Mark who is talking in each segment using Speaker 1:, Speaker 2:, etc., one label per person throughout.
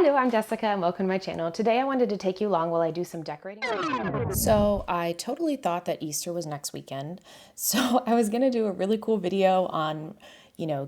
Speaker 1: Hello, I'm Jessica and welcome to my channel. Today I wanted to take you along while I do some decorating. So I totally thought that Easter was next weekend. So I was gonna do a really cool video on,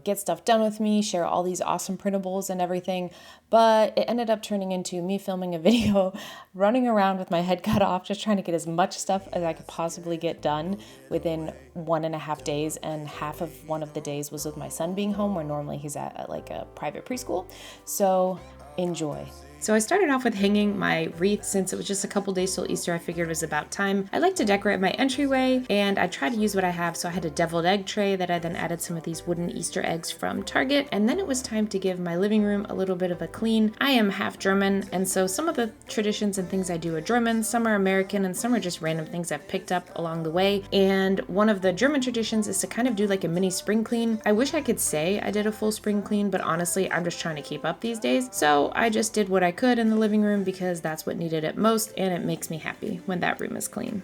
Speaker 1: get stuff done with me, share all these awesome printables and everything. But it ended up turning into me filming a video, running around with my head cut off, just trying to get as much stuff as I could possibly get done within 1.5 days. And half of one of the days was with my son being home, where normally he's at like a private preschool. So enjoy. So I started off with hanging my wreath. Since it was just a couple days till Easter, I figured it was about time. I like to decorate my entryway, and I tried to use what I have. So I had a deviled egg tray that I then added some of these wooden Easter eggs from Target. And then it was time to give my living room a little bit of a clean. I am half German, and so some of the traditions and things I do are German, some are American, and some are just random things I've picked up along the way. And one of the German traditions is to kind of do like a mini spring clean. I wish I could say I did a full spring clean, but honestly, I'm just trying to keep up these days. So I just did what I could in the living room because that's what needed it most, and it makes me happy when that room is clean.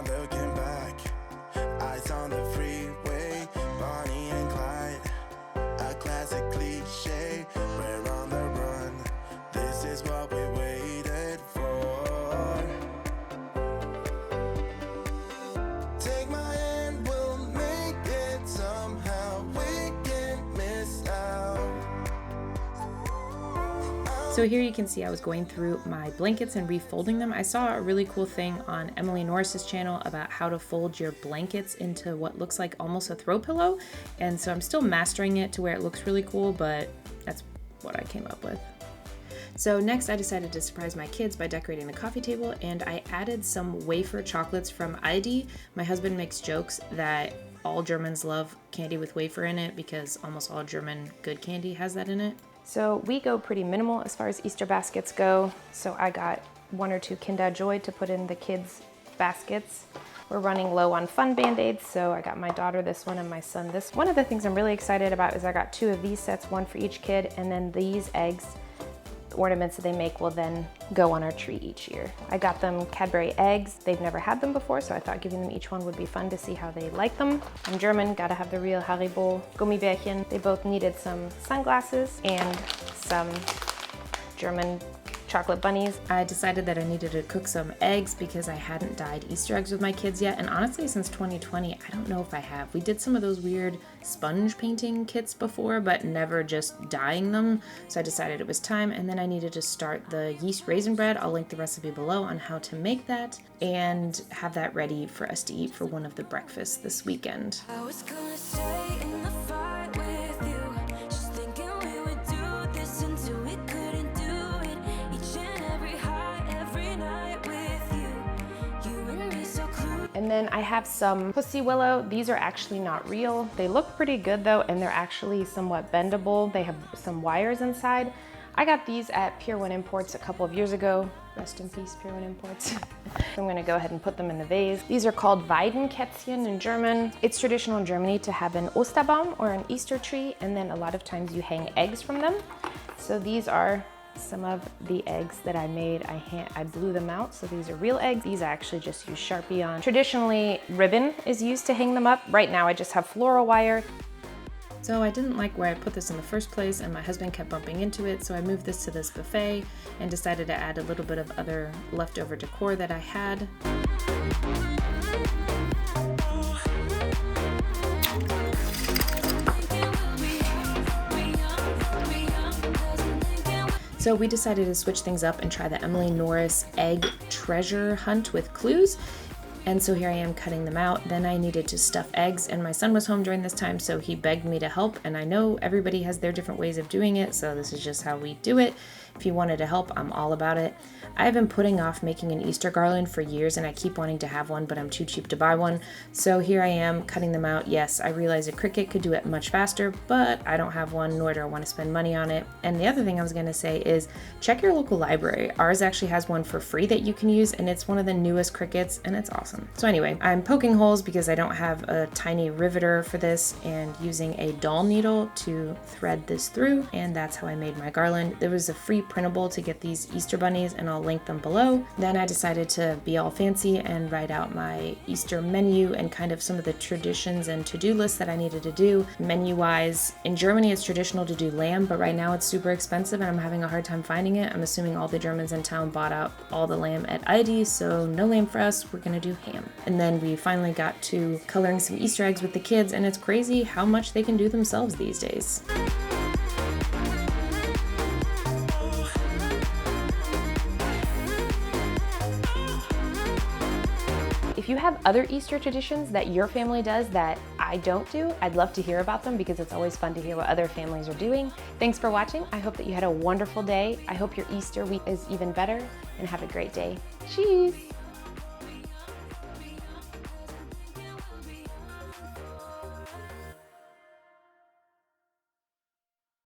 Speaker 2: Looking back, eyes on the freeway, Bonnie and Clyde, a classic cliche. We're on the run, this is what we waited for. Take my hand, we'll make it somehow. We can't miss out.
Speaker 1: So here you can see I was going through my blankets and refolding them. I saw a really cool thing on Norris's channel about how to fold your blankets into what looks like almost a throw pillow. And so I'm still mastering it to where it looks really cool, but that's what I came up with. So next I decided to surprise my kids by decorating the coffee table, and I added some wafer chocolates from Aldi. My husband makes jokes that all Germans love candy with wafer in it because almost all German good candy has that in it. So we go pretty minimal as far as Easter baskets go. So I got 1 or 2 Kinder Joy to put in the kids' baskets. We're running low on fun Band-Aids, so I got my daughter this one and my son this. One of the things I'm really excited about is I got 2 of these sets, 1 for each kid, and then these eggs, the ornaments that they make, will then go on our tree each year. I got them Cadbury eggs. They've never had them before, so I thought giving them each one would be fun to see how they like them. I'm German, gotta have the real Haribo Gummibärchen. They both needed some sunglasses and some German chocolate bunnies. I decided that I needed to cook some eggs because I hadn't dyed Easter eggs with my kids yet, and honestly since 2020 I don't know if I have. We did some of those weird sponge painting kits before, but never just dyeing them, so I decided it was time. And then I needed to start the yeast raisin bread. I'll link the recipe below on how to make that and have that ready for us to eat for one of the breakfasts this weekend.
Speaker 2: I was gonna stay in the fight with you, just thinking we would do this until we couldn't do it. Each and every high, every night with you, you and me so close.
Speaker 1: And then I have some Pussy Willow. These are actually not real. They look pretty good though, and they're actually somewhat bendable. They have some wires inside. I got these at Pier 1 Imports a couple of years ago. Rest in peace, Pier 1 Imports. I'm gonna go ahead and put them in the vase. These are called Weidenkätzchen in German. It's traditional in Germany to have an Osterbaum, or an Easter tree, and then a lot of times you hang eggs from them. So these are some of the eggs that I made. I blew them out, so these are real eggs. These I actually just use Sharpie on. Traditionally, ribbon is used to hang them up. Right now I just have floral wire. So I didn't like where I put this in the first place, and my husband kept bumping into it, so I moved this to this buffet and decided to add a little bit of other leftover decor that I had. So we decided to switch things up and try the Norris egg treasure hunt with clues. And so here I am cutting them out. Then I needed to stuff eggs, and my son was home during this time, so he begged me to help. And I know everybody has their different ways of doing it, so this is just how we do it. If you wanted to help, I'm all about it. I've been putting off making an Easter garland for years, and I keep wanting to have one, but I'm too cheap to buy one. So here I am cutting them out. Yes, I realize a Cricut could do it much faster, but I don't have one, nor do I want to spend money on it. And the other thing I was going to say is check your local library. Ours actually has one for free that you can use, and it's one of the newest Cricuts, and it's awesome. So anyway, I'm poking holes because I don't have a tiny riveter for this, and using a dull needle to thread this through, and that's how I made my garland. There was a free printable to get these Easter bunnies, and I'll link them below. Then I decided to be all fancy and write out my Easter menu and kind of some of the traditions and to-do lists that I needed to do. Menu-wise, in Germany it's traditional to do lamb, but right now it's super expensive and I'm having a hard time finding it. I'm assuming all the Germans in town bought out all the lamb at Aldi, so no lamb for us, we're gonna do ham. And then we finally got to coloring some Easter eggs with the kids, and it's crazy how much they can do themselves these days. If you have other Easter traditions that your family does that I don't do, I'd love to hear about them because it's always fun to hear what other families are doing. Thanks for watching. I hope that you had a wonderful day. I hope your Easter week is even better, and have a great day. Cheese!